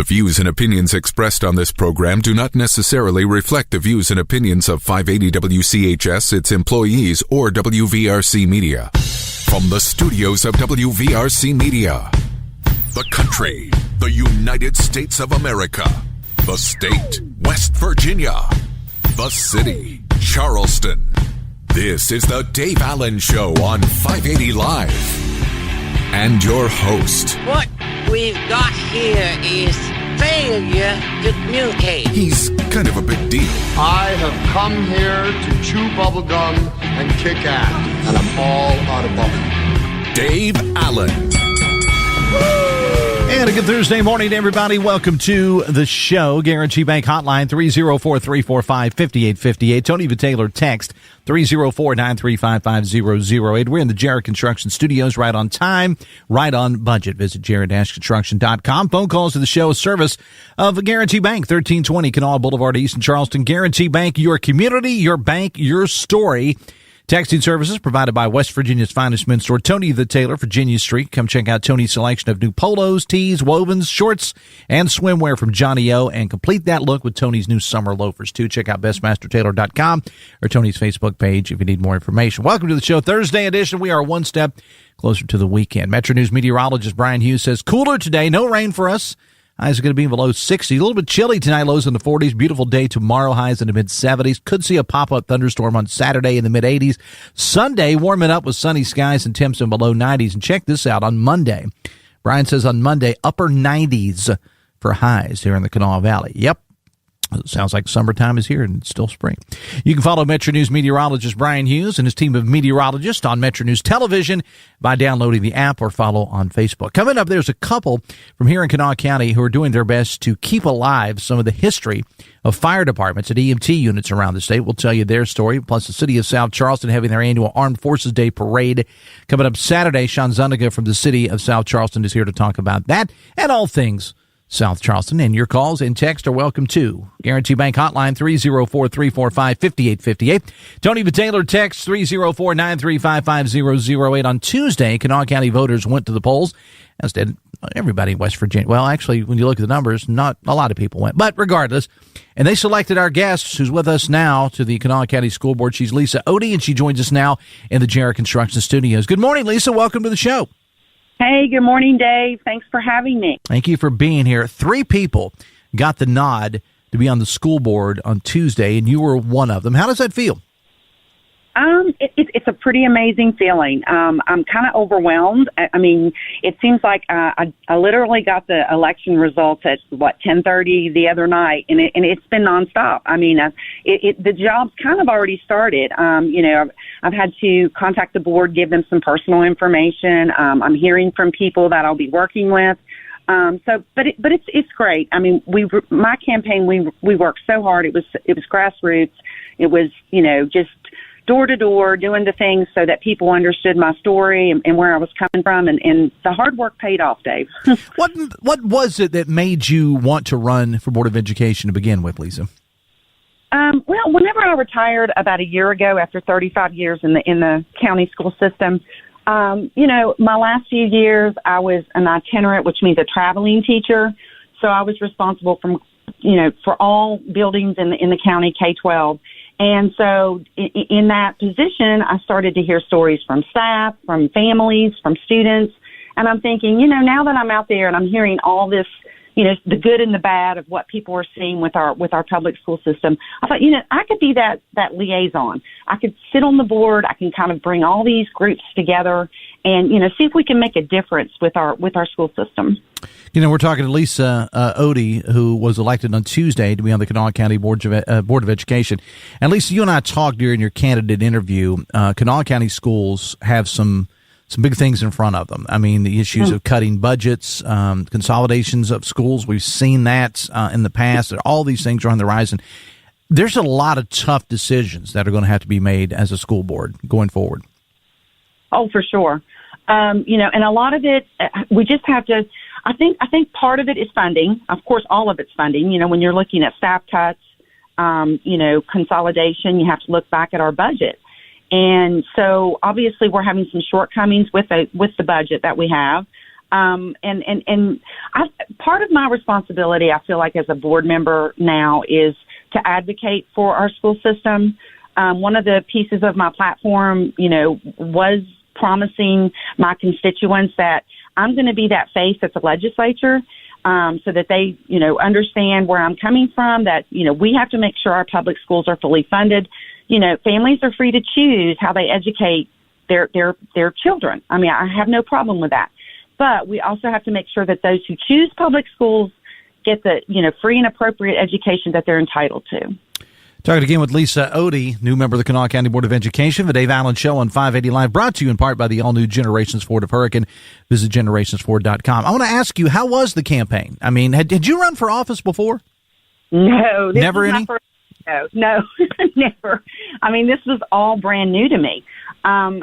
The views and opinions expressed on this program do not necessarily reflect the views and opinions of 580 WCHS, its employees, or WVRC Media. From the studios of WVRC Media, the country, the United States of America, the state, West Virginia, the city, Charleston. This is the Dave Allen Show on 580 Live. And your host. What we've got here is failure to communicate. He's kind of a big deal. I have come here to chew bubblegum and kick ass, and I'm all out of bubblegum. Dave Allen. And a good Thursday morning to everybody. Welcome to the show. Guarantee Bank Hotline, 304-345-5858. Tony the Taylor text, 304-935-5008. We're in the Jarrett Construction Studios, right on time, right on budget. Visit jarrett-construction.com. Phone calls to the show, service of Guarantee Bank, 1320 Kanawha Boulevard, East in Charleston. Guarantee Bank, your community, your bank, your story. Texting services provided by West Virginia's finest men's store, Tony the Taylor, Virginia Street. Come check out Tony's selection of new polos, tees, wovens, shorts, and swimwear from Johnny O. And complete that look with Tony's new summer loafers, too. Check out bestmastertaylor.com or Tony's Facebook page if you need more information. Welcome to the show. Thursday edition. We are one step closer to the weekend. Metro News meteorologist Brian Hughes says cooler today. No rain for us. Highs are going to be below 60. A little bit chilly tonight, lows in the 40s. Beautiful day tomorrow, highs in the mid-70s. Could see a pop-up thunderstorm on Saturday in the mid-80s. Sunday, warming up with sunny skies and temps in below 90s. And check this out, on Monday, Brian says on Monday, upper 90s for highs here in the Kanawha Valley. Yep. Sounds like summertime is here and it's still spring. You can follow Metro News meteorologist Brian Hughes and his team of meteorologists on Metro News Television by downloading the app or follow on Facebook. Coming up, there's a couple from here in Kanawha County who are doing their best to keep alive some of the history of fire departments and EMT units around the state. We'll tell you their story, plus the city of South Charleston having their annual Armed Forces Day parade coming up Saturday. Shawn Zuniga from the city of South Charleston is here to talk about that and all things South Charleston. And your calls and text are welcome too. Guarantee Bank Hotline, 304-345-5858. Tony the Taylor text, 304-935-5008. On Tuesday, Kanawha County voters went to the polls, as did everybody in West Virginia. Well, actually, when you look at the numbers, not a lot of people went. But regardless, and they selected our guest, who's with us now to the Kanawha County School Board. She's Lisa Otey, and she joins us now in the Jarrett Construction Studios. Good morning, Lisa. Welcome to the show. Hey, good morning, Dave. Thanks for having me. Thank you for being here. 3 people got the nod to be on the school board on Tuesday, and you were one of them. How does that feel? It's a pretty amazing feeling. I'm kind of overwhelmed. I mean, it seems like I literally got the election results at 10:30 the other night, and it's been nonstop. I mean, the job's kind of already started. I've had to contact the board, give them some personal information. I'm hearing from people that I'll be working with. But it's great. I mean, my campaign, we worked so hard. It was grassroots. It was, just door to door, doing the things so that people understood my story and where I was coming from, and the hard work paid off, Dave. What was it that made you want to run for Board of Education to begin with, Lisa? Well, whenever I retired about a year ago, after 35 years in the county school system, my last few years I was an itinerant, which means a traveling teacher. So I was responsible for all buildings in the county K-12. And so in that position, I started to hear stories from staff, from families, from students. And I'm thinking, now that I'm out there and I'm hearing all this, the good and the bad of what people are seeing with our public school system, I thought, I could be that liaison. I could sit on the board. I can kind of bring all these groups together and, see if we can make a difference with our school system. We're talking to Lisa Otey, who was elected on Tuesday to be on the Kanawha County Board of Education. And Lisa, you and I talked during your candidate interview. Kanawha County schools have some big things in front of them. I mean, the issues of cutting budgets, consolidations of schools. We've seen that in the past. All these things are on the horizon. There's a lot of tough decisions that are going to have to be made as a school board going forward. Oh, for sure. And a lot of it, we just have to. I think part of it is funding. Of course, all of it's funding. When you're looking at staff cuts, consolidation, you have to look back at our budget. And so obviously we're having some shortcomings with the budget that we have. Part of my responsibility, I feel like, as a board member now is to advocate for our school system. One of the pieces of my platform, was promising my constituents that I'm going to be that face at the legislature, so that they, understand where I'm coming from, that, we have to make sure our public schools are fully funded. Families are free to choose how they educate their children. I mean, I have no problem with that. But we also have to make sure that those who choose public schools get the, free and appropriate education that they're entitled to. Talking again with Lisa Otey, new member of the Kanawha County Board of Education. The Dave Allen Show on 580 Live, brought to you in part by the all-new Generations Ford of Hurricane. Visit generationsford.com. I want to ask you, how was the campaign? I mean, did you run for office before? No. Never any? No, never. I mean, this was all brand new to me. I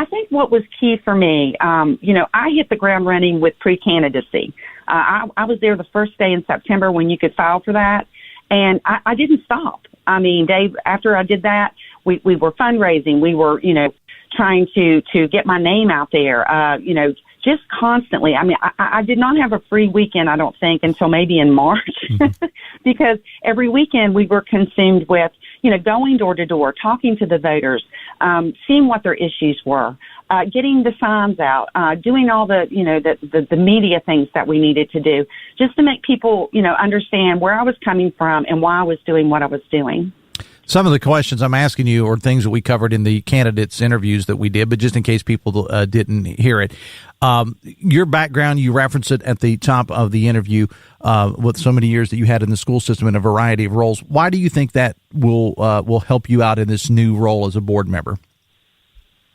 think what was key for me, I hit the ground running with pre-candidacy. I was there the first day in September when you could file for that. And I didn't stop. I mean, Dave, after I did that, we were fundraising. We were, trying to get my name out there, just constantly. I mean, I did not have a free weekend, I don't think, until maybe in March, because every weekend we were consumed with, going door to door, talking to the voters, seeing what their issues were, getting the signs out, doing all the, the media things that we needed to do, just to make people, understand where I was coming from and why I was doing what I was doing. Some of the questions I'm asking you are things that we covered in the candidates interviews that we did, but just in case people didn't hear it. Your background, you referenced it at the top of the interview, with so many years that you had in the school system in a variety of roles. Why do you think that will help you out in this new role as a board member?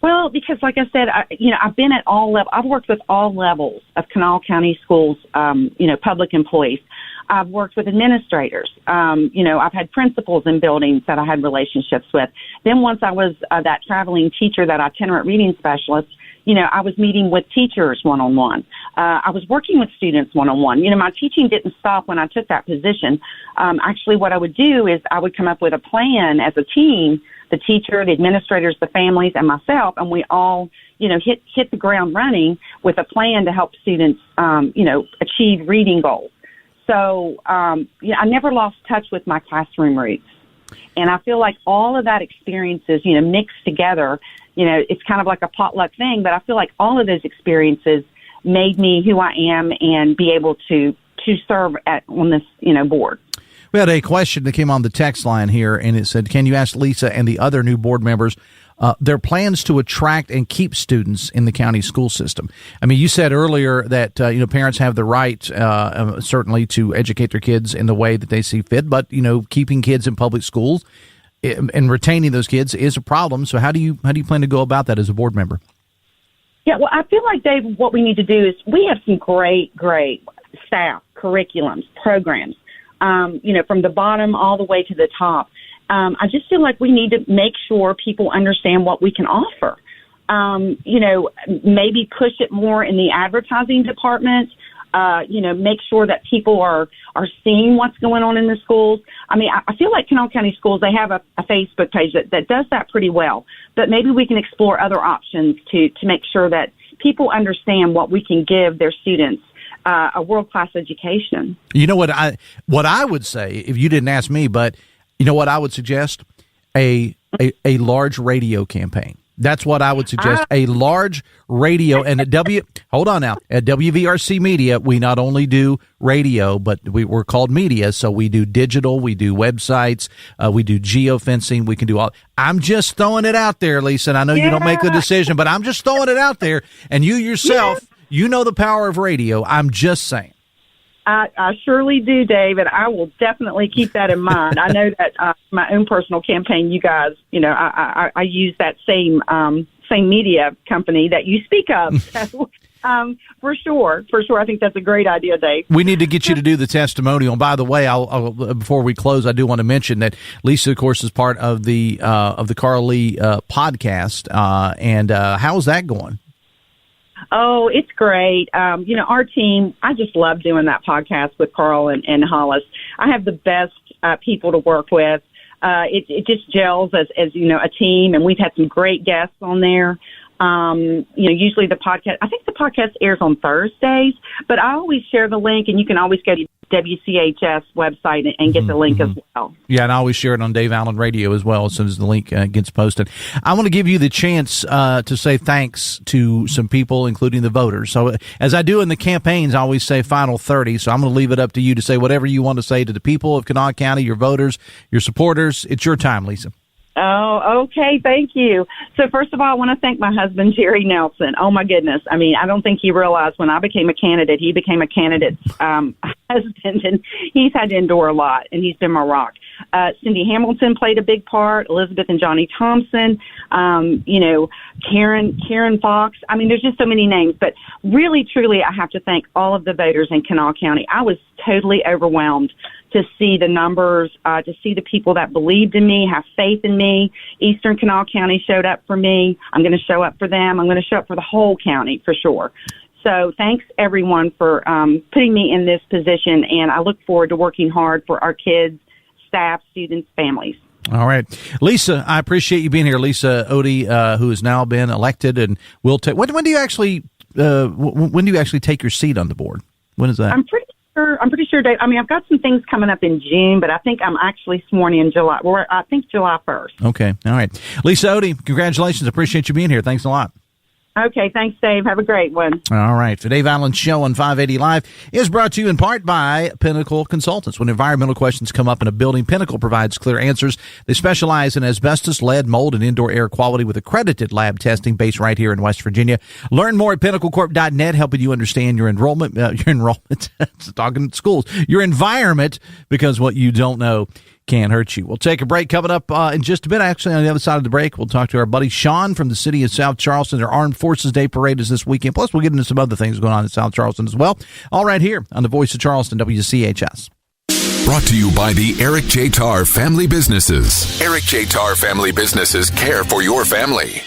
Well, because like I said, I've been at all levels. I've worked with all levels of Kanawha County schools, public employees. I've worked with administrators. I've had principals in buildings that I had relationships with. Then once I was that traveling teacher, that itinerant reading specialist, I was meeting with teachers one-on-one. I was working with students one-on-one. My teaching didn't stop when I took that position. Actually, what I would do is I would come up with a plan as a team, the teacher, the administrators, the families, and myself, and we all, hit the ground running with a plan to help students, achieve reading goals. So, I never lost touch with my classroom roots. And I feel like all of that experiences, mixed together, it's kind of like a potluck thing, but I feel like all of those experiences made me who I am and be able to serve on this, board. We had a question that came on the text line here, and it said, can you ask Lisa and the other new board members their plans to attract and keep students in the county school system? I mean, you said earlier that, parents have the right, certainly, to educate their kids in the way that they see fit, but, keeping kids in public schools and retaining those kids is a problem. So how do you plan to go about that as a board member? Yeah, well, I feel like, Dave, what we need to do is we have some great staff, curriculums, programs, from the bottom all the way to the top. I just feel like we need to make sure people understand what we can offer. Maybe push it more in the advertising department. Make sure that people are seeing what's going on in the schools. I mean, I feel like Kanawha County Schools, they have a Facebook page that does that pretty well. But maybe we can explore other options to make sure that people understand what we can give their students, a world-class education. You know what I would say, if you didn't ask me, but you know what I would suggest? A large radio campaign. That's what I would suggest. A large radio, and at WVRC Media, we not only do radio, but we're called media, so we do digital, we do websites, we do geofencing, we can do all. I'm just throwing it out there, Lisa, and I know you don't make the decision, but I'm just throwing it out there, and you yourself, you know the power of radio. I'm just saying. I surely do, Dave, and I will definitely keep that in mind. I know that my own personal campaign, you guys, I use that same media company that you speak of. So, for sure, I think that's a great idea, Dave. We need to get you to do the testimonial. And by the way, I'll before we close, I do want to mention that Lisa, of course, is part of the Carl Lee podcast. And how's that going? Oh, it's great. Our team, I just love doing that podcast with Carl and Hollis. I have the best people to work with. It just gels as a team, and we've had some great guests on there. Usually the podcast, I think the podcast airs on Thursdays, but I always share the link, and you can always go to WCHS website and get the link as well. Yeah, and I always share it on Dave Allen Radio as well as soon as the link gets posted. I want to give you the chance to say thanks to some people, including the voters. So as I do in the campaigns, I always say final 30. So I'm going to leave it up to you to say whatever you want to say to the people of Kanawha County, your voters, your supporters. It's your time, Lisa. Oh, okay. Thank you. So first of all, I want to thank my husband, Jerry Nelson. Oh, my goodness. I mean, I don't think he realized when I became a candidate, he became a candidate's husband, and he's had to endure a lot, and he's been my rock. Cindy Hamilton played a big part, Elizabeth and Johnny Thompson, Karen Fox. I mean, there's just so many names, but really, truly, I have to thank all of the voters in Kanawha County. I was totally overwhelmed to see the numbers, to see the people that believed in me, have faith in me. Eastern Kanawha County showed up for me. I'm going to show up for them. I'm going to show up for the whole county for sure. So thanks, everyone, for putting me in this position, and I look forward to working hard for our kids, staff, students, families. All right. Lisa, I appreciate you being here. Lisa Otey, who has now been elected and will take. When do you actually take your seat on the board? When is that? I'm pretty sure, Dave. I mean, I've got some things coming up in June, but I think I'm actually sworn in July. I think July 1st. Okay. All right. Lisa Otey, congratulations. I appreciate you being here. Thanks a lot. Okay, thanks, Dave. Have a great one. All right. The Dave Allen Show on 580 Live is brought to you in part by Pinnacle Consultants. When environmental questions come up in a building, Pinnacle provides clear answers. They specialize in asbestos, lead, mold, and indoor air quality with accredited lab testing based right here in West Virginia. Learn more at pinnaclecorp.net, helping you understand your enrollment, talking schools, your environment, because what you don't know can't hurt you. We'll take a break coming up in just a bit. Actually, on the other side of the break, we'll talk to our buddy Shawn from the city of South Charleston. Their Armed Forces Day Parade is this weekend. Plus, we'll get into some other things going on in South Charleston as well. All right here on the Voice of Charleston, WCHS. Brought to you by the Eric J. Tarr Family Businesses. Eric J. Tarr Family Businesses care for your family.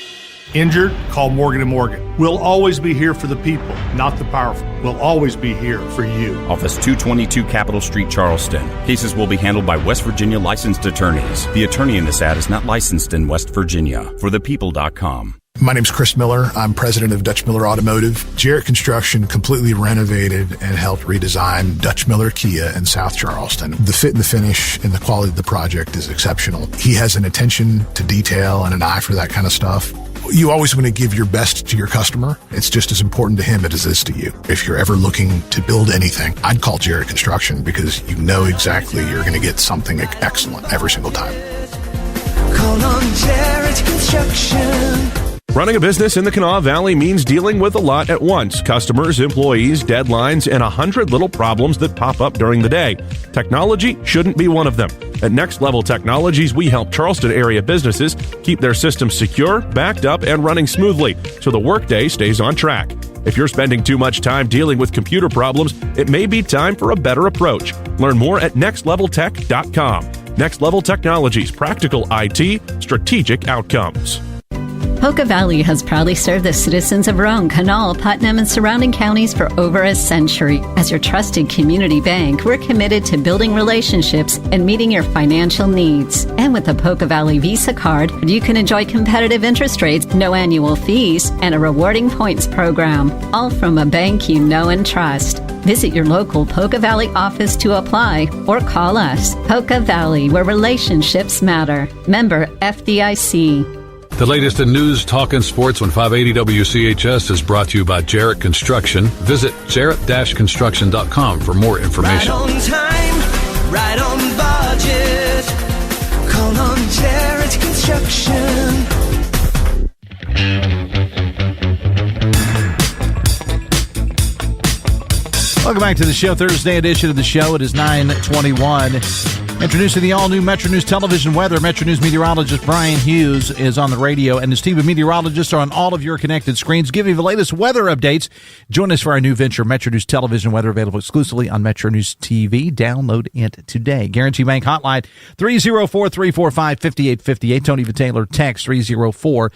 Injured? Call Morgan & Morgan. We'll always be here for the people, not the powerful. We'll always be here for you. Office 222 Capitol Street, Charleston. Cases will be handled by West Virginia licensed attorneys. The attorney in this ad is not licensed in West Virginia. ForThePeople.com. My name's Chris Miller. I'm president of Dutch Miller Automotive. Jarrett Construction completely renovated and helped redesign Dutch Miller Kia in South Charleston. The fit and the finish and the quality of the project is exceptional. He has an attention to detail and an eye for that kind of stuff. You always want to give your best to your customer. It's just as important to him as it is to you. If you're ever looking to build anything, I'd call Jarrett Construction because you know exactly you're going to get something excellent every single time. Call on Jarrett Construction. Running a business in the Kanawha Valley means dealing with a lot at once. Customers, employees, deadlines, and 100 little problems that pop up during the day. Technology shouldn't be one of them. At Next Level Technologies, we help Charleston area businesses keep their systems secure, backed up, and running smoothly so the workday stays on track. If you're spending too much time dealing with computer problems, it may be time for a better approach. Learn more at nextleveltech.com. Next Level Technologies, practical IT, strategic outcomes. Poca Valley has proudly served the citizens of Roane, Kanawha, Putnam, and surrounding counties for over a century. As your trusted community bank, we're committed to building relationships and meeting your financial needs. And with the Poca Valley Visa card, you can enjoy competitive interest rates, no annual fees, and a rewarding points program, all from a bank you know and trust. Visit your local Poca Valley office to apply or call us. Poca Valley, where relationships matter. Member FDIC. The latest in news, talk, and sports on 580 WCHS is brought to you by Jarrett Construction. Visit jarrett-construction.com for more information. Right on time, right on budget. Call on Jarrett Construction. Welcome back to the show, Thursday edition of the show. It is 9:21. Introducing the all-new Metro News television weather. Metro News meteorologist Brian Hughes is on the radio, and his team of meteorologists are on all of your connected screens, giving you the latest weather updates. Join us for our new venture, Metro News television weather, available exclusively on Metro News TV. Download it today. Guarantee Bank hotline 304-345-5858. Tony Taylor text 304-935-500.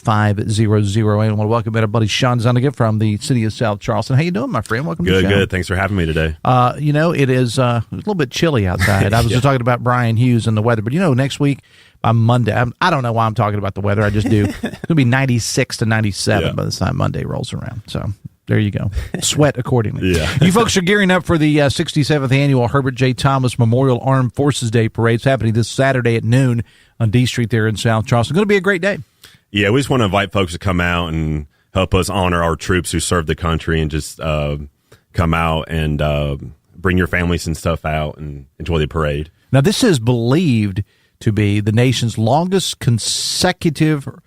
I want to welcome our buddy Shawn Zuniga from the city of South Charleston. How you doing, my friend? Welcome to the show. Good. Thanks for having me today. It is a little bit chilly out outside. I was just talking about Brian Hughes and the weather, but next week by Monday, I don't know why I'm talking about the weather. I just do. It's going to be 96 to 97 by the time Monday rolls around. So there you go. Sweat accordingly. Yeah. You folks are gearing up for the 67th annual Herbert J. Thomas Memorial Armed Forces Day Parade. It's happening this Saturday at noon on D Street there in South Charleston. It's going to be a great day. Yeah, we just want to invite folks to come out and help us honor our troops who served the country, and just come out and bring your families and stuff out and enjoy the parade. Now, this is believed to be the nation's longest consecutively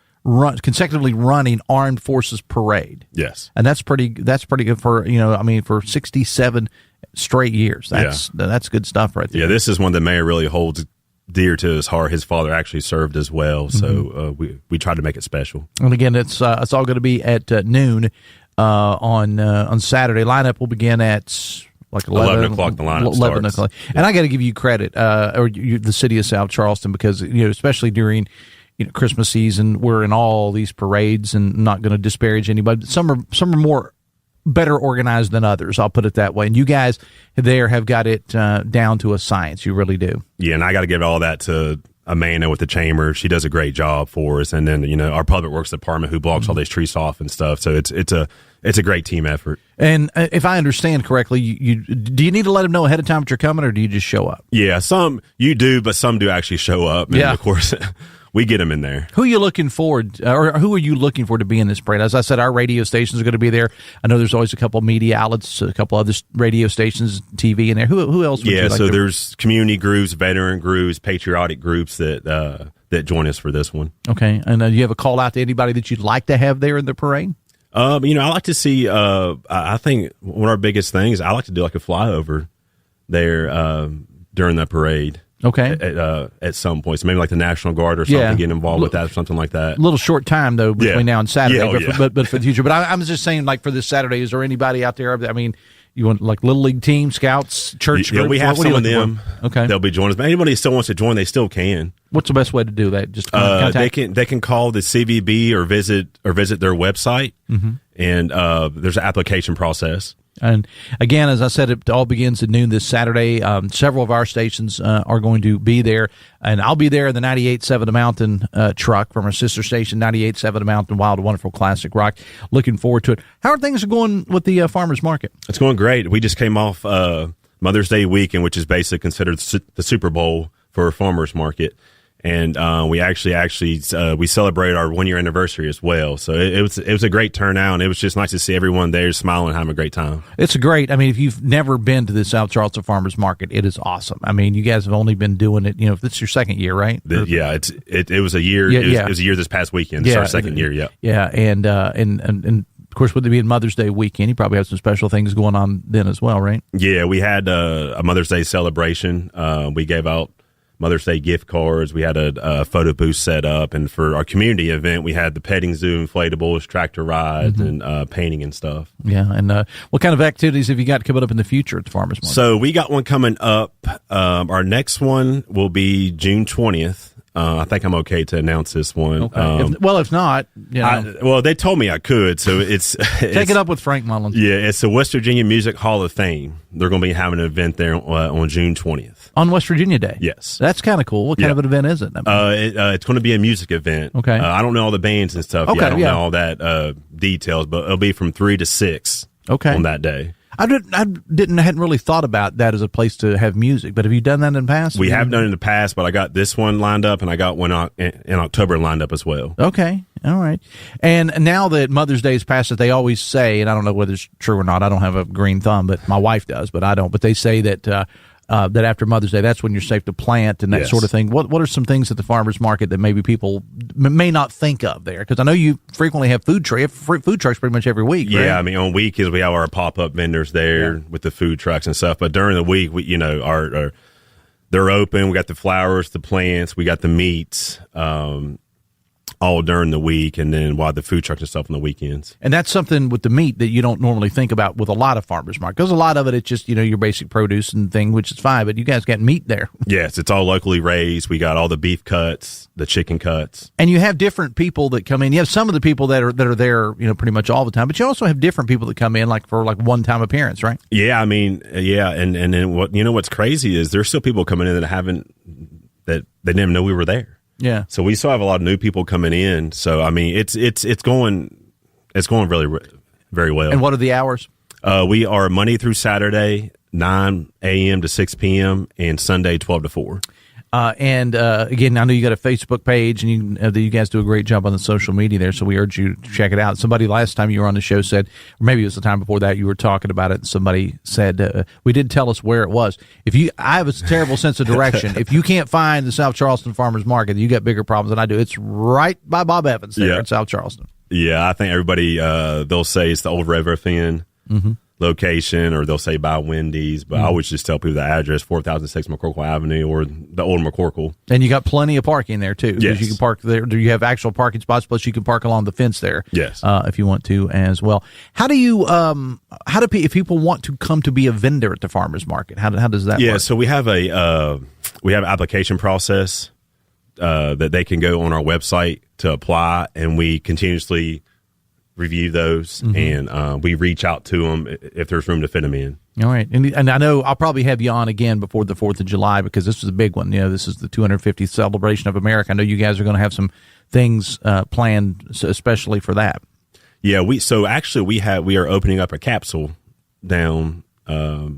running armed forces parade. Yes, and that's pretty good for for 67 straight years. That's good stuff right there. Yeah, this is one that Mayor really holds dear to his heart. His father actually served as well, so we tried to make it special. And again, it's all going to be at noon on Saturday. Lineup will begin at like 11 o'clock. The lineup 11 starts. o'clock. And I got to give you credit, the city of South Charleston, because especially during Christmas season, we're in all these parades, and I'm not going to disparage anybody. But some are more better organized than others. I'll put it that way. And you guys there have got it down to a science. You really do. Yeah, and I got to give all that to Amanda with the chamber. She does a great job for us, and then our public works department who blocks all these trees off and stuff. So it's a great team effort. And if I understand correctly, do you need to let them know ahead of time that you're coming, or do you just show up? Yeah, some you do, but some do actually show up. And of course, we get them in there. Who are you looking forward, or who are you looking for to be in this parade? As I said, our radio stations are going to be there. I know there's always a couple of media outlets, a couple other radio stations, TV in there. Who else? Would you like so there's community groups, veteran groups, patriotic groups that join us for this one. Okay, and do you have a call out to anybody that you'd like to have there in the parade? I like to see. I think one of our biggest things, I like to do like a flyover there during the parade. Okay. At some point, so maybe like the National Guard or something, getting involved with that or something like that. A little short time though between now and Saturday, but for the future. But I'm just saying, like for this Saturday, is there anybody out there? I mean, you want like little league team, scouts, church groups? We have some of them. Okay, they'll be joining us. But anybody who still wants to join, they still can. What's the best way to do that? Just contact? They can call the CVB or visit their website, and there's an application process. And again, as I said, it all begins at noon this Saturday. Several of our stations are going to be there, and I'll be there in the 98.7 The Mountain truck from our sister station, 98.7 The Mountain, Wild, Wonderful, Classic Rock. Looking forward to it. How are things going with the farmers market? It's going great. We just came off Mother's Day weekend, which is basically considered the Super Bowl for farmers market. And we we celebrated our 1-year anniversary as well. So it was a great turnout, and it was just nice to see everyone there smiling and having a great time. It's great. I mean, if you've never been to the South Charleston Farmers Market, it is awesome. I mean, you guys have only been doing it. This is your second year, right? It was a year. It was a year this past weekend. It's our second year. Yeah. Yeah, and of course, with it being Mother's Day weekend, you probably have some special things going on then as well, right? Yeah, we had a Mother's Day celebration. We gave out Mother's Day gift cards. We had a photo booth set up, and for our community event, we had the petting zoo, inflatables, tractor rides, and painting and stuff. Yeah, and what kind of activities have you got coming up in the future at the Farmers Market? So we got one coming up. Our next one will be June 20th. I think I'm okay to announce this one. Okay. If not, they told me I could, so it's take it up with Frank Mullins. Yeah, it's the West Virginia Music Hall of Fame. They're going to be having an event there on June 20th on West Virginia Day. Yes, that's kind of cool. What kind of an event is it? It's going to be a music event. Okay, I don't know all the bands and stuff. Okay, I don't know all that details, but it'll be from 3 to 6. Okay, on that day. I hadn't really thought about that as a place to have music, but have you done that in the past? We have done it in the past, but I got this one lined up, and I got one in October lined up as well. Okay, all right. And now that Mother's Day is past, as they always say, and I don't know whether it's true or not, I don't have a green thumb, but my wife does, but I don't. But they say that that after Mother's Day, that's when you're safe to plant and that sort of thing. What are some things at the farmers market that maybe people may not think of there? Because I know you frequently have food trucks pretty much every week. Yeah, right? I mean on weekends we have our pop-up vendors there with the food trucks and stuff. But during the week, we our they're open. We got the flowers, the plants, we got the meats. all during the week, and then while the food trucks and stuff on the weekends. And that's something with the meat that you don't normally think about with a lot of farmers markets. Because a lot of it, it's just, your basic produce and thing, which is fine, but you guys got meat there. Yes, it's all locally raised. We got all the beef cuts, the chicken cuts. And you have different people that come in. You have some of the people that are there, pretty much all the time, but you also have different people that come in for one-time appearance, right? Yeah, and then what's crazy is there's still people coming in that they didn't even know we were there. Yeah. So we still have a lot of new people coming in. So it's going really very well. And what are the hours? We are Monday through Saturday, 9 a.m. to 6 p.m. and Sunday 12 to 4. And again, I know you got a Facebook page, and you guys do a great job on the social media there, so we urge you to check it out. Somebody last time you were on the show said, or maybe it was the time before that, you were talking about it, and somebody said, we did tell us where it was. I have a terrible sense of direction. If you can't find the South Charleston Farmers Market, you got bigger problems than I do. It's right by Bob Evans there in South Charleston. Yeah, I think everybody, they'll say it's the old River Fin location, or they'll say by Wendy's, but I always just tell people the address, 4006 McCorkle Avenue, or the old McCorkle. And you got plenty of parking there too. Yes. You can park there. You have actual parking spots, plus you can park along the fence there. Yes. If you want to as well. How do if people want to come to be a vendor at the farmers market, how does that work? Yeah, so we have an application process that they can go on our website to apply, and we continuously review those, and we reach out to them if there's room to fit them in. All right. And I know I'll probably have you on again before the 4th of July, because this is a big one. This is the 250th celebration of America. I know you guys are going to have some things planned, especially for that. Yeah, we are opening up a capsule down by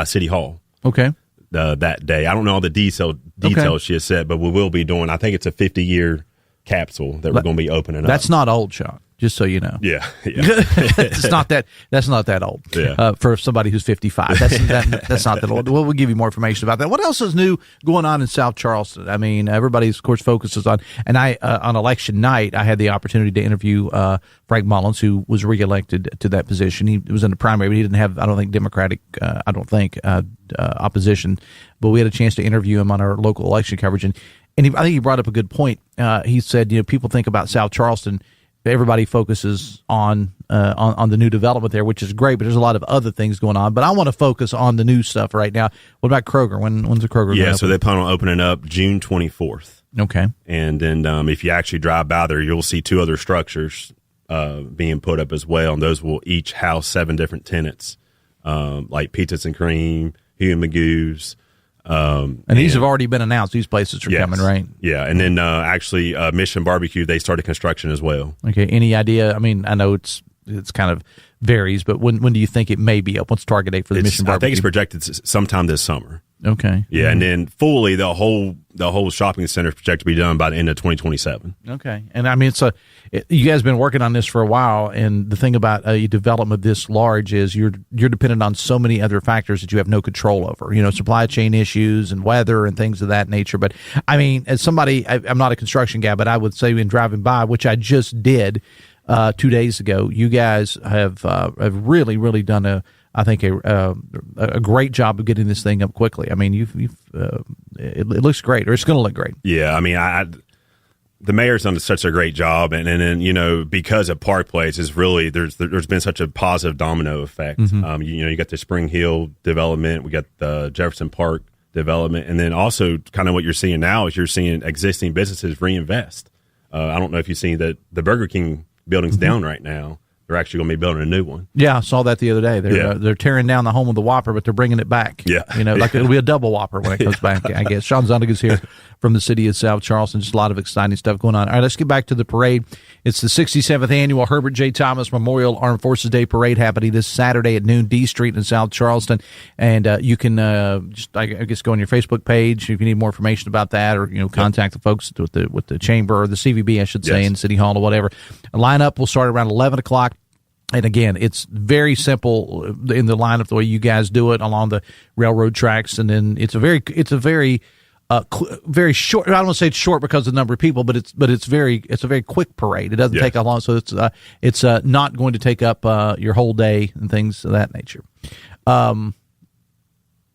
City Hall. Okay. That day. I don't know all the details she has said, but we will be doing, I think it's a 50-year capsule that we're going to be opening up. That's not old, Shawn, just so you know. Yeah. That's not that old. Yeah. For somebody who's 55. That's not that old. We'll give you more information about that. What else is new going on in South Charleston? I mean, everybody, of course, focuses on, and on election night, I had the opportunity to interview Frank Mullins, who was reelected to that position. He was in the primary, but he didn't have, I don't think, Democratic, opposition. But we had a chance to interview him on our local election coverage, and I think he brought up a good point. He said, people think about South Charleston, everybody focuses on the new development there, which is great, but there's a lot of other things going on. But I want to focus on the new stuff right now. What about Kroger? When's the Kroger? Yeah, so they plan on opening up June 24th. Okay. And then if you actually drive by there, you'll see 2 other structures being put up as well, and those will each house 7 different tenants, like Pizzas and Cream, Hugh and Magoo's. And these have already been announced. These places are coming, right? Yeah, and then actually Mission Barbecue, they started construction as well. Okay, any idea? I mean, I know it's kind of varies, but when do you think it may be up? What's the target date for the Mission Barbecue? I think it's projected sometime this summer. Okay. Yeah, and then fully the whole shopping center is projected to be done by the end of 2027. Okay, and I mean you guys have been working on this for a while, and the thing about a development this large is you're dependent on so many other factors that you have no control over. Supply chain issues and weather and things of that nature. But I mean, as somebody, I'm not a construction guy, but I would say in driving by, which I just did 2 days ago, you guys have really, really done a great job of getting this thing up quickly. I mean, it looks great, or it's going to look great. Yeah, I mean, the mayor's done such a great job, and then because of Park Place is really there's been such a positive domino effect. You got the Spring Hill development, we got the Jefferson Park development, and then also kind of what you're seeing now is you're seeing existing businesses reinvest. I don't know if you've seen that the Burger King building's down right now. They're actually going to be building a new one. Yeah, I saw that the other day. They're tearing down the home of the Whopper, but they're bringing it back. Yeah. It'll be a double Whopper when it comes back, I guess. Shawn Zuniga's here from the city of South Charleston. Just a lot of exciting stuff going on. All right, let's get back to the parade. It's the 67th annual Herbert J. Thomas Memorial Armed Forces Day Parade happening this Saturday at noon, D Street in South Charleston. And you can just, I guess, go on your Facebook page if you need more information about that, or contact the folks with the chamber or the CVB, I should say, in City Hall or whatever. A lineup will start around 11 o'clock. And again, it's very simple in the lineup the way you guys do it along the railroad tracks, and then it's a very short. I don't want to say it's short because of the number of people, but it's a very quick parade. It doesn't take that long, so it's not going to take up your whole day and things of that nature. All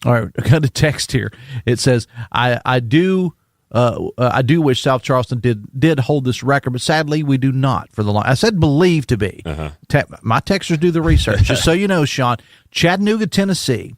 right, I got a text here. It says I do I do wish South Charleston did hold this record, but sadly we do not. For the long, I said believe to be. My texters do the research. Just so you know, Sean, Chattanooga, Tennessee,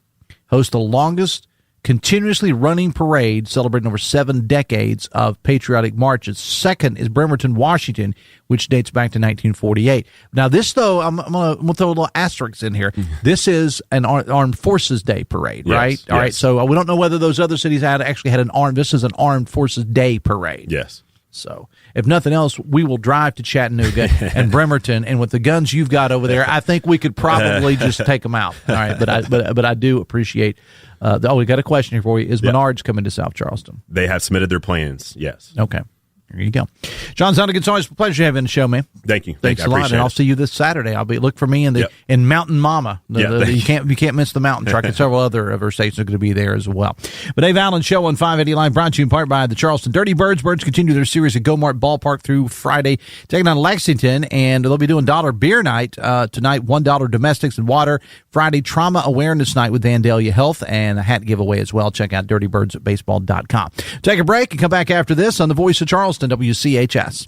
hosts the longest continuously running parade celebrating over 7 decades of patriotic marches. Second is Bremerton, Washington, which dates back to 1948. Now, this, though, I'm going to throw a little asterisk in here. This is an Armed Forces Day parade, right? Yes. All right, so we don't know whether those other cities actually had this is an Armed Forces Day parade. Yes. So, if nothing else, we will drive to Chattanooga and Bremerton, and with the guns you've got over there, I think we could probably just take them out. All right, but I do appreciate. We got a question here for you. Is Menards coming to South Charleston? They have submitted their plans. Yes. Okay. There you go. Shawn Zuniga, it's always a pleasure having the show, man. Thank you. Thanks a lot, and I'll see you this Saturday. Look for me in Mountain Mama. You can't miss the mountain truck, and several other of our stations are going to be there as well. But Dave Allen Show on 580 Live, brought to you in part by the Charleston Dirty Birds. Birds continue their series at Go-Mart Ballpark through Friday, taking on Lexington, and they'll be doing dollar beer night tonight. $1 domestics and water. Friday, trauma awareness night with Vandalia Health, and a hat giveaway as well. Check out dirtybirdsbaseball.com. Take a break and come back after this on the Voice of Charleston, WCHS.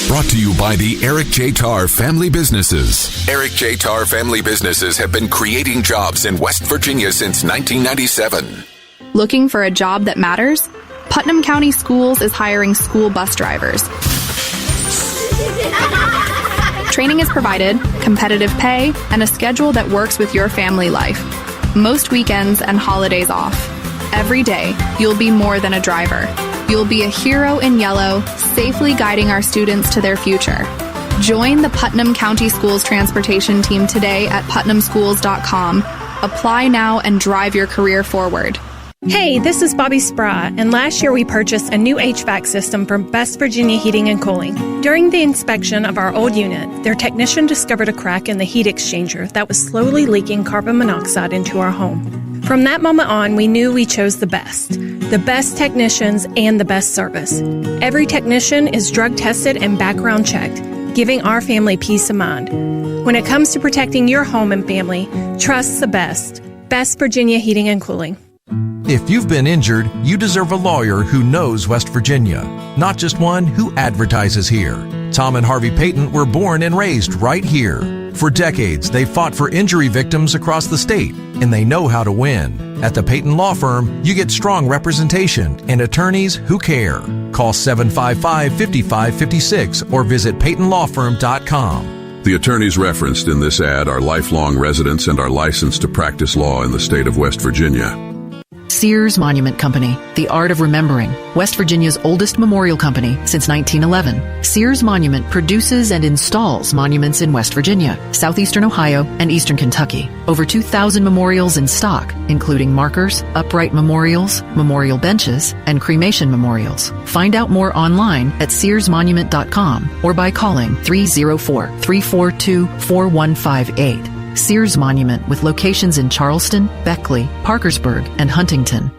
Brought to you by the Eric J. Tarr Family Businesses. Eric J. Tarr Family Businesses have been creating jobs in West Virginia since 1997. Looking for a job that matters? Putnam County Schools is hiring school bus drivers. Training is provided, competitive pay, and a schedule that works with your family life. Most weekends and holidays off. Every day, you'll be more than a driver. You'll be a hero in yellow, safely guiding our students to their future. Join the Putnam County Schools transportation team today at putnamschools.com. Apply now and drive your career forward. Hey, this is Bobby Spry, and last year we purchased a new HVAC system from West Virginia Heating and Cooling. During the inspection of our old unit, their technician discovered a crack in the heat exchanger that was slowly leaking carbon monoxide into our home. From that moment on, we knew we chose the best technicians and the best service. Every technician is drug tested and background checked, giving our family peace of mind. When it comes to protecting your home and family, trust the best. West Virginia Heating and Cooling. If you've been injured, you deserve a lawyer who knows West Virginia, not just one who advertises here. Tom and Harvey Payton were born and raised right here. For decades, they've fought for injury victims across the state, and they know how to win. At the Payton Law Firm, you get strong representation and attorneys who care. Call 755-5556 or visit PaytonLawFirm.com. The attorneys referenced in this ad are lifelong residents and are licensed to practice law in the state of West Virginia. Sears Monument Company, the art of remembering. West Virginia's oldest memorial company since 1911. Sears Monument produces and installs monuments in West Virginia, southeastern Ohio, and eastern Kentucky. Over 2,000 memorials in stock, including markers, upright memorials, memorial benches, and cremation memorials. Find out more online at SearsMonument.com or by calling 304-342-4158. Sears Monument, with locations in Charleston, Beckley, Parkersburg, and Huntington.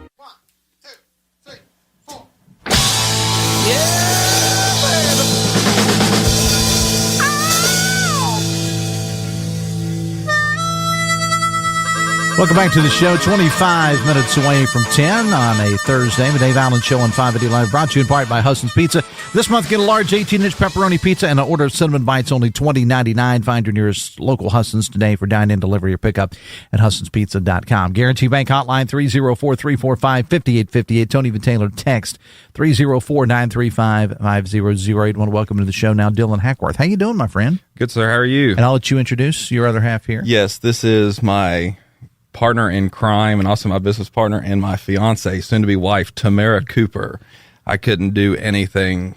Welcome back to the show. 25 minutes away from 10 on a Thursday. The Dave Allen Show on 580 Live, brought to you in part by Husson's Pizza. This month, get a large 18-inch pepperoni pizza and an order of cinnamon bites, only $20.99. Find your nearest local Husson's today for dine-in, delivery, or pickup at HussonsPizza.com. Guarantee Bank Hotline, 304-345-5858. Tony Van Taylor, text 304-935-5008. I want to welcome to the show now Dylan Hackworth. How you doing, my friend? Good, sir. How are you? And I'll let you introduce your other half here. Yes, this is my partner in crime and also my business partner and my fiance, soon-to-be wife, Tamara Cooper. I couldn't do anything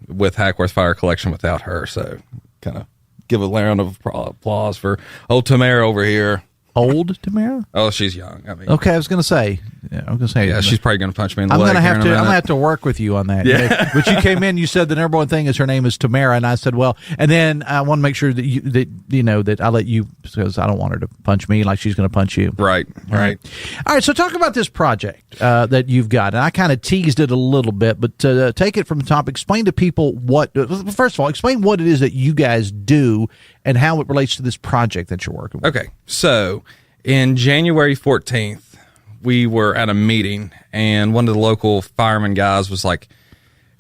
with Hackworth Fire Collection without her, so kind of give a round of applause for old Tamara over here. Old Tamara? Oh, she's young. I mean, okay, I was going to say. Yeah, she's probably going to punch me in the leg. I'm going to have to work with you on that. Yeah. But you came in, you said the number one thing is her name is Tamara, and I said, well, and then I want to make sure that you know that I let you, because I don't want her to punch me like she's going to punch you. Right. All right. So talk about this project that you've got, and I kind of teased it a little bit, but take it from the top. Explain to people first of all, explain what it is that you guys do and how it relates to this project that you're working with. Okay, so in January 14th, we were at a meeting, and one of the local fireman guys was like,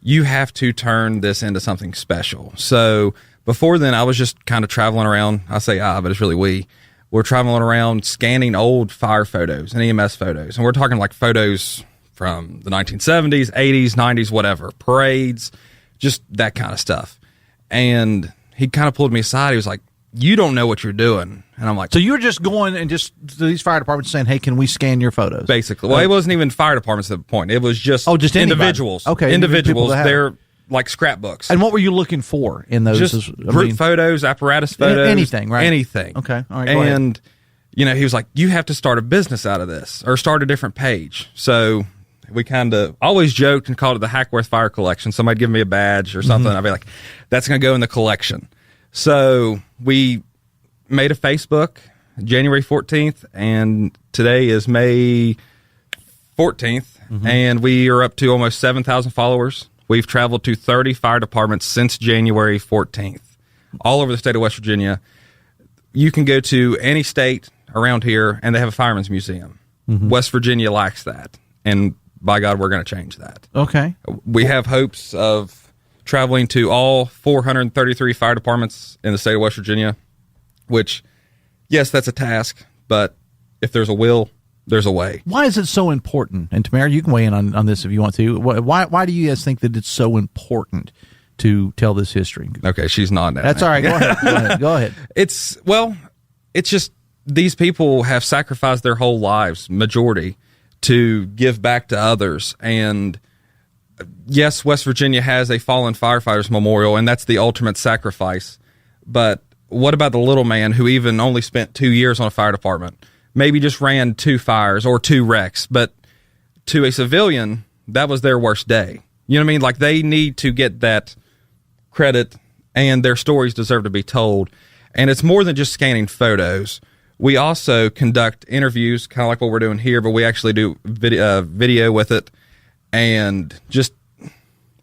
you have to turn this into something special. So before then, I was just kind of traveling around. I say but it's really we. We're traveling around scanning old fire photos and EMS photos. And we're talking like photos from the 1970s, 80s, 90s, whatever, parades, just that kind of stuff. And he kind of pulled me aside. He was like, you don't know what you're doing. And I'm like, so you're just going and just to these fire departments saying, hey, can we scan your photos? Basically. Well, it wasn't even fire departments at the point. It was just, just individuals. Okay. Individuals. They're like scrapbooks. And what were you looking for in those? Just group photos, apparatus photos. Anything, right? Anything. Okay. All right. And, he was like, you have to start a business out of this or start a different page. So we kind of always joked and called it the Hackworth Fire Collection. Somebody'd give me a badge or something. I'd be like, that's going to go in the collection. So we made a Facebook January 14th, and today is May 14th, and we are up to almost 7,000 followers. We've traveled to 30 fire departments since January 14th, all over the state of West Virginia. You can go to any state around here, and they have a fireman's museum. West Virginia lacks that, and by God, we're going to change that. Okay. We have hopes of traveling to all 433 fire departments in the state of West Virginia, which, yes, that's a task, but if there's a will, there's a way. Why is it so important? And Tamara, you can weigh in on this if you want to. Why do you guys think that it's so important to tell this history? Okay, she's nodding. That's all right. Go ahead. It's just these people have sacrificed their whole lives, majority, to give back to others. And yes, West Virginia has a fallen firefighters memorial, and that's the ultimate sacrifice. But what about the little man who even only spent 2 years on a fire department? Maybe just ran 2 fires or 2 wrecks, but to a civilian, that was their worst day. You know what I mean? Like, they need to get that credit, and their stories deserve to be told. And it's more than just scanning photos. We also conduct interviews, kind of like what we're doing here, but we actually do video with it. And just...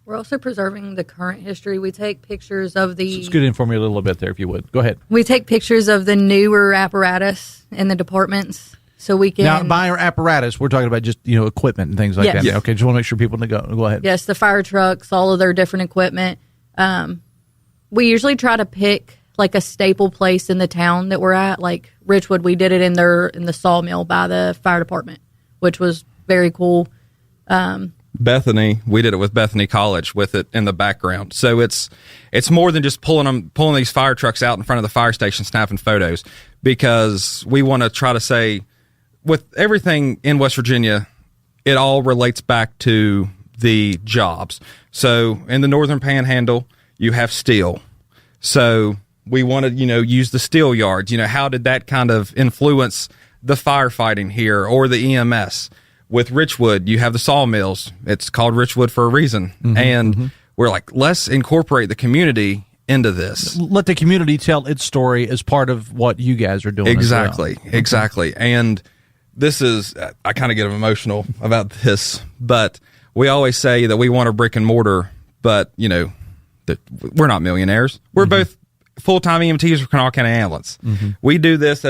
We're also preserving the current history. We take pictures of the... Scoot in for me a little bit there, if you would. Go ahead. We take pictures of the newer apparatus in the departments, so we can... Now, by our apparatus, we're talking about just, equipment and things like that. Yes. Okay, just want to make sure people go ahead. Yes, the fire trucks, all of their different equipment. We usually try to pick, like, a staple place in the town that we're at. Like, Richwood, we did it in the sawmill by the fire department, which was very cool. Bethany, we did it with Bethany College with it in the background. So it's more than just pulling these fire trucks out in front of the fire station, snapping photos, because we want to try to say, with everything in West Virginia, it all relates back to the jobs. So in the Northern Panhandle, you have steel. So we want to, use the steel yards. How did that kind of influence the firefighting here or the EMS? With Richwood, you have the sawmills. It's called Richwood for a reason. We're like, let's incorporate the community into this. Let the community tell its story as part of what you guys are doing. Exactly, as well. Exactly. And this is, I kind of get emotional about this, but we always say that we want a brick and mortar, but, that we're not millionaires. We're both full-time EMTs for Kanawha County Ambulance. We do this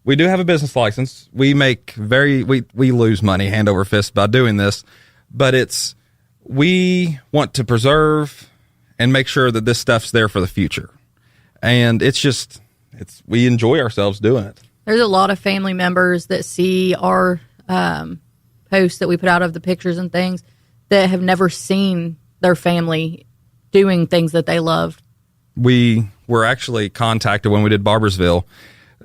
we do have a business license. We we lose money hand over fist by doing this, but we want to preserve and make sure that this stuff's there for the future. And we enjoy ourselves doing it. There's a lot of family members that see our posts that we put out of the pictures and things that have never seen their family doing things that they loved. We were actually contacted when we did Barbersville.